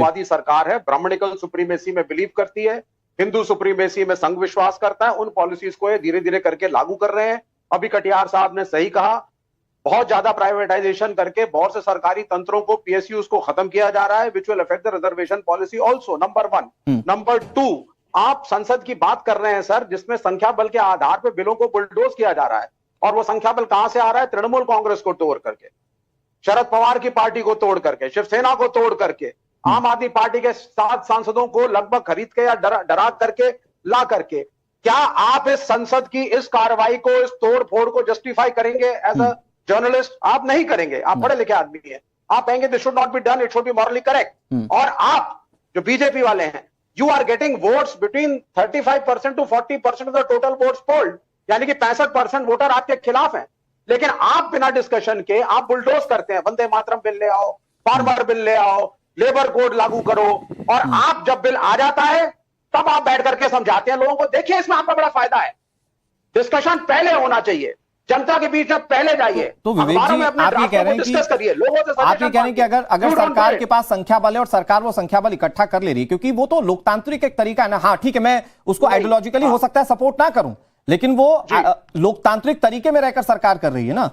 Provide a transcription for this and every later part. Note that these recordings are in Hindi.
वादी सरकार है, ब्राह्मणिकल सुप्रीमेसी में बिलीव करती है, हिंदू सुप्रीमेसी में संघ विश्वास करता है। उन पॉलिसीज को ये धीरे धीरे करके लागू कर रहे हैं। अभी कटियार साहब ने सही कहा, बहुत ज्यादा प्राइवेटाइजेशन करके बहुत से सरकारी तंत्रों को, पीएसयूज को खत्म किया जा रहा है, which will affect the reservation policy also, number 1। Number 2, आप संसद की बात कर रहे हैं सर, जिसमें संख्या बल के आधार पर बिलों को बुलडोज किया जा रहा है, और वो संख्या बल कहां से आ रहा है? तृणमूल कांग्रेस को तोड़ करके, शरद पवार की पार्टी को तोड़ करके, शिवसेना को तोड़ करके, आम आदमी पार्टी के 7 सांसदों को लगभग खरीद के या डरा करके ला करके। क्या आप इस संसद की इस कार्रवाई को, इस तोड़ फोड़ को जस्टिफाई करेंगे एज अ जर्नलिस्ट? आप नहीं करेंगे, आप पढ़े लिखे आदमी हैं। आप कहेंगे this should not be done, it should be morally correct. और आप जो बीजेपी वाले हैं, you are getting votes between 35% to 40% of the total votes polled, यानी कि 65% वोटर आपके खिलाफ हैं। लेकिन आप बिना डिस्कशन के आप बुलडोज करते हैं, वंदे मातरम बिल ले आओ, फार्मर बिल ले आओ, लेबर कोड लागू करो, और आप जब बिल आ जाता है तब आप बैठ करके समझाते हैं लोगों को। देखिए, इसमें आपका बड़ा फायदा है। डिस्कशन पहले होना चाहिए, जनता के बीच में पहले जाइए। तो विवेक जी, आप ये कह रहे हैं डिस्कस करिए, लोगों से आप ये कह रहे हैं कि अगर सरकार के पास संख्या बल है और सरकार वो संख्या बल इकट्ठा कर ले रही है, क्योंकि वो तो लोकतांत्रिक एक तरीका है ना। हाँ ठीक है, मैं उसको आइडियोलॉजिकली हो सकता है सपोर्ट ना करूं, लेकिन वो लोकतांत्रिक तरीके में रहकर सरकार कर रही है ना।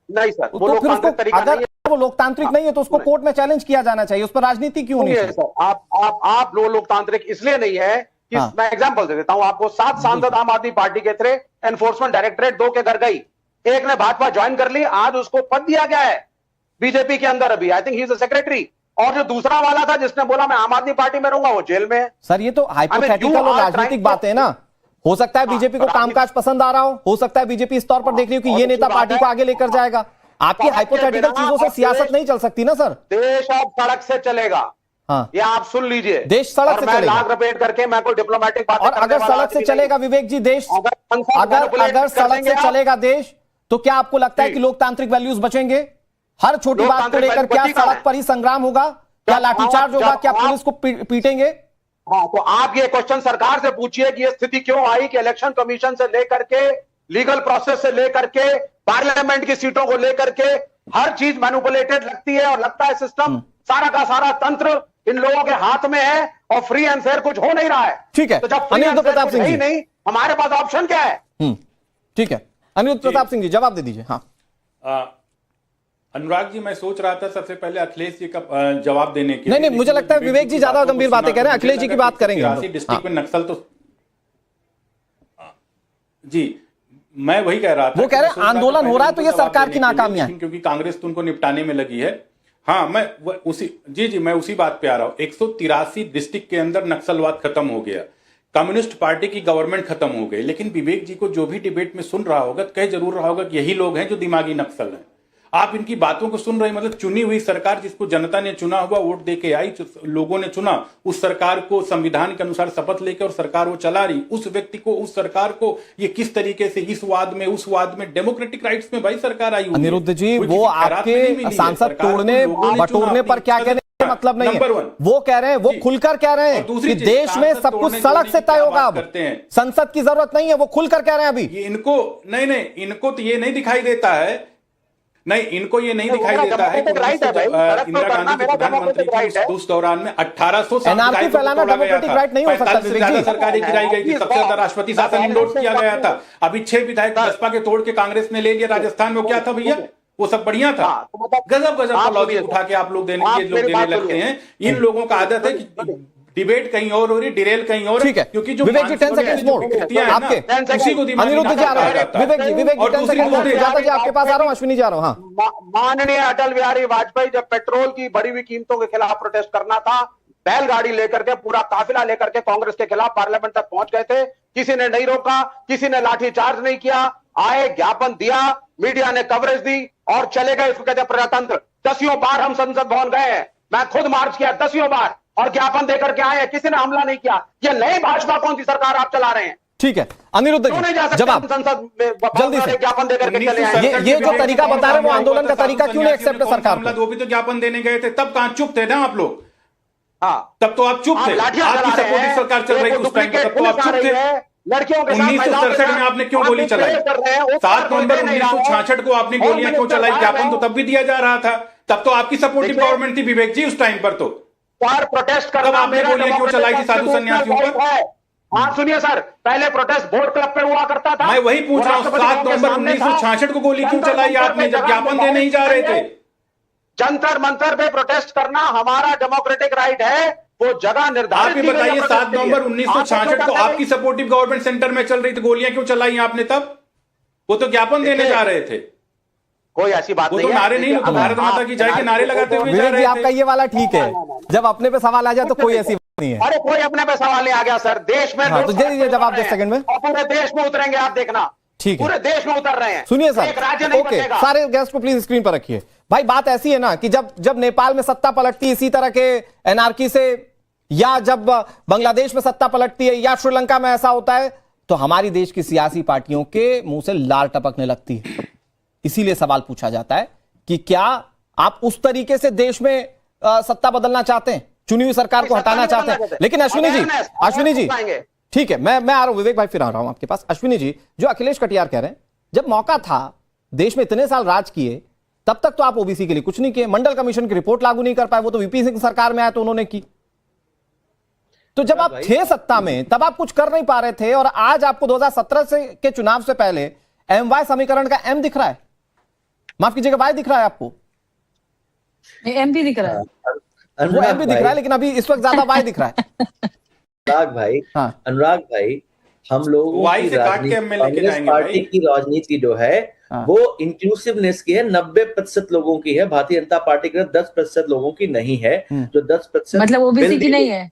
नहीं सर, तो फिर उसको, अगर वो लोकतांत्रिक नहीं है तो उसको कोर्ट में चैलेंज किया जाना चाहिए, उस पर राजनीति क्यों नहीं है? सर आप लोकतांत्रिक इसलिए नहीं है कि मैं एग्जांपल दे देता हूं आपको। 7 सांसद आम आदमी पार्टी के थे, एनफोर्समेंट डायरेक्टरेट 2 के घर गई, एक ने भाजपा ज्वाइन कर ली, आज उसको पद दिया गया है बीजेपी के अंदर अभी, I think he is a secretary. और जो दूसरा वाला था जिसने बोला मैं आम आदमी पार्टी में रहूंगा, वो जेल में है। सर ये तो हाइपोथेटिकल और राजनीतिक बातें है ना। हो सकता है बीजेपी को कामकाज पसंद आ रहा हो सकता है बीजेपी इस तौर पर देख रही हो कि ये नेता पार्टी को आगे लेकर जाएगा। आपकी हाइपोथेटिकल चीजों से सियासत नहीं चल सकती ना सर। देश अब सड़क से चलेगा। हाँ, ये आप सुन लीजिए, देश सड़क से चलेगा। लाख रपेट करके मैं कोई डिप्लोमेटिक बात, और अगर सड़क से चलेगा विवेक जी देश, अगर सड़क से चलेगा देश, तो क्या आपको लगता है कि लोकतांत्रिक वैल्यूज बचेंगे? हर छोटी बात को लेकर क्या सड़क पर ही संग्राम होगा? क्या लाठीचार्ज होगा? क्या पुलिस को पीटेंगे? हाँ, तो आप ये क्वेश्चन सरकार से पूछिए कि ये स्थिति क्यों आई कि इलेक्शन कमीशन से लेकर के, लीगल प्रोसेस से लेकर के, पार्लियामेंट की सीटों को लेकर के हर चीज मैनिपुलेटेड लगती है, और लगता है सिस्टम सारा का सारा तंत्र इन लोगों के हाथ में है और फ्री एंड फेयर कुछ हो नहीं रहा है। ठीक है, तो जब अनिरुद्ध प्रताप सिंह जी, नहीं हमारे पास ऑप्शन क्या है? ठीक है, अनिरुद्ध प्रताप सिंह जी जवाब दे दीजिए। हाँ अनुराग जी, मैं सोच रहा था सबसे पहले अखिलेश जी का जवाब देने के। नहीं, मुझे लगता है विवेक जी ज्यादा गंभीर बातें कह रहे हैं, अखिलेश जी की बात करेंगे। डिस्ट्रिक्ट में नक्सल तो जी, मैं वही कह रहा था, वो कह रहे हैं आंदोलन हो रहा है तो ये सरकार की नाकामियां हैं, क्योंकि कांग्रेस तो उनको निपटाने में लगी है। हाँ, मैं उसी बात पे आ रहा हूं। 183 डिस्ट्रिक्ट के अंदर नक्सलवाद खत्म हो गया, कम्युनिस्ट पार्टी की गवर्नमेंट खत्म हो गई। लेकिन विवेक जी को जो भी डिबेट में सुन रहा होगा, कह जरूर रहा होगा कि यही लोग हैं जो दिमागी नक्सल हैं। आप इनकी बातों को सुन रहे हैं, मतलब चुनी हुई सरकार जिसको जनता ने चुना हुआ, वोट देके आई, लोगों ने चुना, उस सरकार को संविधान के अनुसार शपथ लेकर और सरकार वो चला रही, उस व्यक्ति को, उस सरकार को ये किस तरीके से इस वाद में उस वाद में डेमोक्रेटिक राइट्स में भाई सरकार आई हुई है। अनिरुद्ध जी, वो आपके सांसद तोड़ने बटोरने पर क्या कहने का मतलब नहीं है। वो कह रहे हैं, वो खुलकर कह रहे हैं कि देश में सब कुछ सड़क से तय होगा, अब संसद की जरूरत नहीं है, वो खुलकर कह रहे हैं। अभी इनको नहीं, इनको तो ये नहीं दिखाई देता है, इनको ये नहीं दिखाई देता है कि इंदिरा गांधी की प्रधानमंत्री थी उस दौरान में 1800 एनआरकी फैलाना डेमोक्रेटिक राइट नहीं हो सकता। ज्यादा सरकारें गिराई गई थी, सबसे ज्यादा राष्ट्रपति शासन इंडोर्स किया गया था। अभी 6 विधायक बसपा के तोड़ के कांग्रेस ने ले लिया। राजस्थान में क्या था भैया, वो सब बढ़िया था। गजब का लॉजिक उठा के आप लोग देने लगते हैं। इन लोगों का आदत है कि डिबेट कहीं और हो रही, डिरेल कहीं और। ठीक है, क्योंकि जो विवेक जी 10 सेकंड्स मोर आपके, उसी को अनिरुद्ध जी आ रहा है, विवेक जी 10 सेकंड मोर, जाता जी आपके पास आ रहा हूं, अश्विनी जा रहा हूं। हाँ, माननीय अटल बिहारी वाजपेयी जब पेट्रोल की बढ़ी हुई कीमतों के खिलाफ प्रोटेस्ट करना था, बैलगाड़ी लेकर के, पूरा काफिला लेकर के कांग्रेस के खिलाफ पार्लियामेंट तक पहुंच गए थे। किसी ने नहीं रोका, किसी ने लाठीचार्ज नहीं किया, आए, ज्ञापन दिया, मीडिया ने कवरेज दी और चले गए। इसको कहते हैं प्रजातंत्र। 10 बार हम संसद भवन गए हैं, मैं खुद मार्च किया 10 बार, और ज्ञापन देकर के आए, किसी ने हमला नहीं किया। ये नई भाजपा कौन सी सरकार आप चला रहे हैं? ठीक है, अनिरुद्ध जी जवाब संसद में जल्दी से ज्ञापन देकर के चले आए। ये जो तरीका बता रहे हैं वो आंदोलन का तरीका क्यों नहीं एक्सेप्ट है सरकार को? वो भी तो ज्ञापन देने गए थे, तब कहां चुप थे ना आप लोग? हाँ, तब तो आप चुप थे, आपकी सपोर्टिव सरकार चल रही थी उस टाइम, तब तो आप चुप थे। लड़कियों के 1967 में आपने क्यों गोली चलाई? 7 नवंबर 1966 को आपने गोलियां क्यों चलाई? ज्ञापन तो तब भी दिया जा रहा था, तब तो आपकी सपोर्टिव गवर्नमेंट थी विवेक जी उस टाइम पर। तो पर प्रोटेस्ट तब करना आपने गोलियां क्यों चलाई थी साधु सन्यासियों पर? हाँ सुनिए सर, पहले प्रोटेस्ट बोट क्लब पे हुआ करता था। मैं वही पूछ रहा हूं, 7 नवंबर 1966 को गोली क्यों चलाई आपने जब ज्ञापन देने ही जा रहे थे? जंतर मंतर पे प्रोटेस्ट करना हमारा डेमोक्रेटिक राइट है, वो जगह निर्धारित। आप ये बताइए 7 नवंबर 1966 को आपकी सपोर्टिव गवर्नमेंट सेंटर में चल रही थी, गोलियां क्यों चलाई आपने तब? वो तो ज्ञापन देने जा रहे थे, कोई ऐसी बात वो नहीं तो है। नारे नहीं, वो तो भारत माता की जय के नारे लगाते हुए जा विवेक जी रहे आपका थे। ये वाला ठीक है, जब अपने पे सवाल आ जाए तो कोई ऐसी बात नहीं है। अरे कोई अपने पे सवाल नहीं आ गया सर, देश में हाँ, लोग तो दे दीजिए जवाब उतर 10 रहे सेकंड में। हैं और पूरे देश में उतरेंगे, आप देखना। ठीक है, पूरे देश में उतर रहे हैं। सुनिए एक सर, राज्य नहीं ओके, बचेगा। सारे गेस्ट को प्लीज स्क्रीन पर रखिए। भाई बात ऐसी है ना कि जब नेपाल में सत्ता पलटती है इसी तरह के एनआरकी से, या जब बांग्लादेश में सत्ता पलटती है, या श्रीलंका में ऐसा होता है, तो हमारी देश की सियासी पार्टियों के मुंह से लार टपकने लगती है। इसीलिए सवाल पूछा जाता है कि क्या आप उस तरीके से देश में सत्ता बदलना चाहते हैं, चुनी हुई सरकार को हटाना चाहते हैं? लेकिन अश्विनी जी ठीक है, मैं आ रहा हूं विवेक भाई, फिर आ रहा हूं आपके पास। अश्विनी जी, जो अखिलेश कटियार कह रहे हैं, जब मौका था, देश में इतने साल राज किए, तब तक तो आप ओबीसी के लिए कुछ नहीं किए, मंडल कमीशन की रिपोर्ट लागू नहीं कर पाए, वो तो वीपी सिंह सरकार में आया तो उन्होंने की। तो जब आप थे सत्ता में तब आप कुछ कर नहीं पा रहे थे, और आज आपको 2017 के चुनाव से पहले MY समीकरण का M दिख रहा है, माफ कीजिएगा वाई दिख रहा है आपको, एम भी दिख रहा है, वो M भी दिख रहा है, लेकिन अभी इस वक्त ज्यादा वाई दिख रहा है। अनुराग भाई, हम लोगों की कांग्रेस पार्टी की राजनीति जो है वो इंक्लूसिवनेस की है, 90% लोगों की है। भारतीय जनता पार्टी के 10% लोगों की नहीं है, जो 10% मतलब ओबीसी की नहीं है।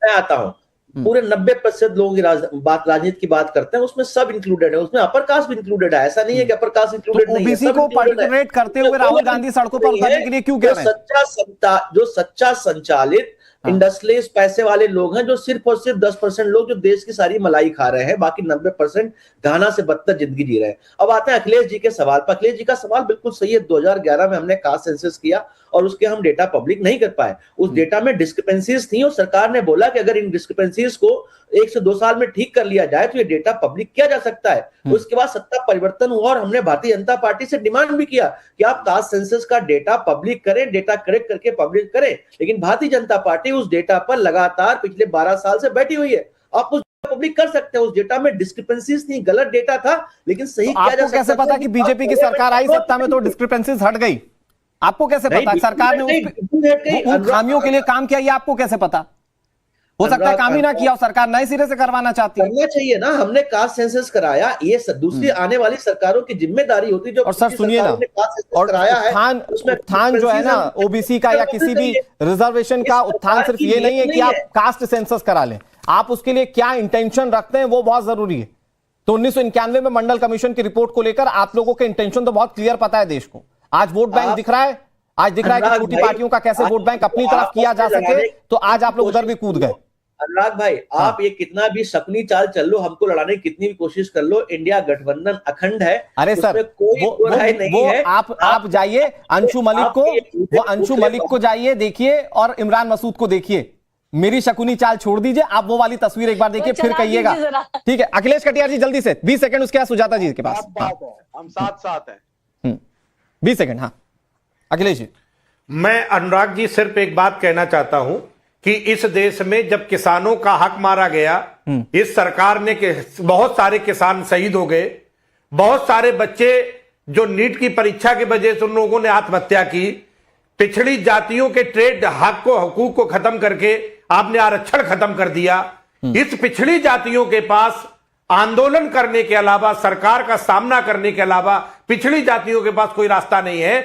मैं आता हूँ, पूरे 90% लोगों की राजनीति की बात करते हैं, उसमें सब इंक्लूडेड है, उसमें अपर कास्ट भी इंक्लूडेड है। ऐसा नहीं है कि अपर कास्ट इंक्लूडेड नहीं है। ओबीसी को पर्टिकुलेट करते हुए राहुल गांधी सड़कों पर उतरने के लिए क्यों कह रहे हैं? जो सच्चा संचालित इंडस्ट्रियलिस्ट पैसे वाले लोग हैं, जो सिर्फ और सिर्फ 10% लोग जो देश की सारी मलाई खा रहे हैं, बाकी 90% घाना से बदतर जिंदगी जी रहे हैं। अब आते हैं अखिलेश जी के सवाल पर। अखिलेश जी का सवाल बिल्कुल सही है। 2011 में हमने कास्ट सेंसस किया और उसके हम डेटा पब्लिक नहीं कर पाए। उस डेटा में डिस्क्रिपेंसीज थी और सरकार ने बोला कि अगर इन डिस्क्रिपेंसीज को 1 से 2 साल में ठीक कर लिया जाए तो ये डेटा पब्लिक किया जा सकता है। उसके बाद सत्ता परिवर्तन हुआ और हमने भारतीय जनता पार्टी से डिमांड भी किया कि आप कास्ट सेंसस का डेटा पब्लिक करें, डेटा करेक्ट करके पब्लिक करें। लेकिन भारतीय जनता पार्टी उस डेटा पर लगातार पिछले 12 साल से बैठी हुई है। आप उस पब्लिक कर सकते हैं, उस डेटा में डिस्क्रिपेंसीज थी, गलत डेटा था, लेकिन सही किया जा सकता। कैसे पता कि बीजेपी की सरकार आई सत्ता में तो डिस्क्रिपेंसीज हट गई? आपको कैसे पता? सरकार ने उन खामियों के लिए काम किया, ये आपको कैसे पता? हो सकता है काम ही ना किया और सरकार नए सिरे से करवाना चाहती है। करना चाहिए ना, हमने कास्ट सेंसस कराया, ये दूसरी आने वाली सरकारों की जिम्मेदारी होती। जो और सर सुनिए ना, और उत्थान जो है ना ओबीसी का या किसी भी रिजर्वेशन का उत्थान सिर्फ ये नहीं है कि आप कास्ट सेंसस करा लें, आप उसके लिए क्या इंटेंशन रखते हैं वो बहुत जरूरी है। तो 1991 में मंडल कमीशन की रिपोर्ट को लेकर आप लोगों के इंटेंशन तो बहुत क्लियर पता है देश को। आज वोट बैंक दिख रहा है, आज दिख रहा है कि छोटी पार्टियों का कैसे वोट बैंक अपनी तरफ किया जा सके, तो आज आप लोग उधर भी कूद गए। अनुराग भाई, आप ये कितना भी शकुनी चाल चल लो, हमको लड़ाने की कितनी भी कोशिश कर लो, इंडिया गठबंधन अखंड है। अरे सर, आप जाइए अंशु मलिक को, वो अंशु मलिक को जाइए देखिए और इमरान मसूद को देखिए। मेरी शकुनी चाल छोड़ दीजिए, आप वो वाली तस्वीर एक बार देखिए फिर कहिएगा। ठीक है अखिलेश कटियार जी, जल्दी से 20 सेकंड उसके बाद सुजाता जी के पास। हम साथ हैं। 20 सेकंड। हाँ अखिलेश जी। मैं अनुराग जी सिर्फ एक बात कहना चाहता हूं कि इस देश में जब किसानों का हक मारा गया, इस सरकार ने बहुत सारे किसान शहीद हो गए, बहुत सारे बच्चे जो नीट की परीक्षा की वजह से उन लोगों ने आत्महत्या की, पिछड़ी जातियों के ट्रेड हक को, हकूक को खत्म करके आपने आरक्षण खत्म कर दिया। इस पिछड़ी जातियों के पास आंदोलन करने के अलावा, सरकार का सामना करने के अलावा पिछड़ी जातियों के पास कोई रास्ता नहीं है।